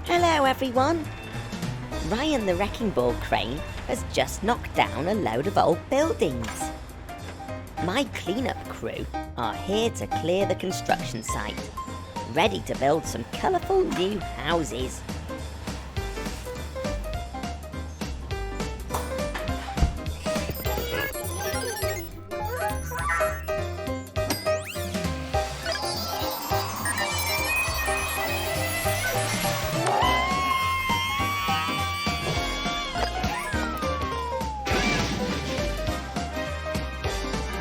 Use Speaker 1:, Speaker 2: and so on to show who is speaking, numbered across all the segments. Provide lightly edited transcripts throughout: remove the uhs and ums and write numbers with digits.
Speaker 1: Hello everyone! Ryan the wrecking ball crane has just knocked down a load of old buildings. My cleanup crew are here to clear the construction site, ready to build some colourful new houses.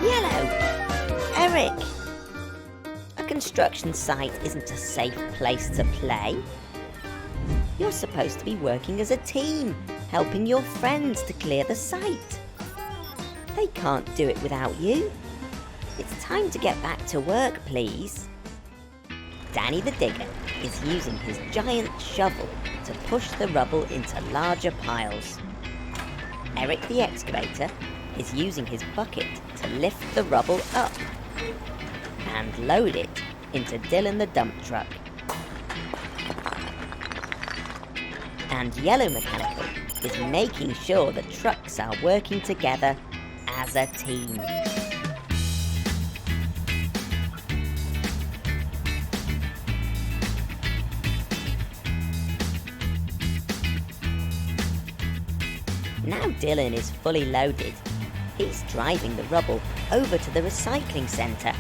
Speaker 1: Yellow! Eric! A construction site isn't a safe place to play. You're supposed to be working as a team, helping your friends to clear the site. They can't do it without you. It's time to get back to work, please. Danny the digger is using his giant shovel to push the rubble into larger piles. Eric the excavator is using his bucket to lift the rubble up and load it into Dylan the dump truck. And Yellow Mechanical is making sure the trucks are working together as a team. Now Dylan is fully loaded. He's driving the rubble over to the recycling centre.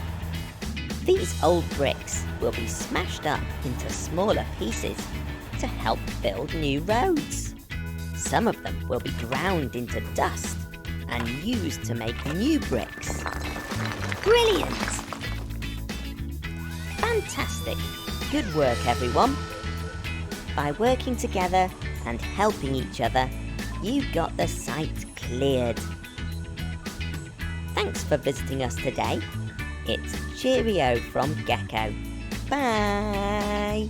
Speaker 1: These old bricks will be smashed up into smaller pieces to help build new roads. Some of them will be ground into dust and used to make new bricks. Brilliant! Fantastic! Good work, everyone. By working together and helping each other, you got the site cleared. Thanks for visiting us today. It's cheerio from Gecko. Bye!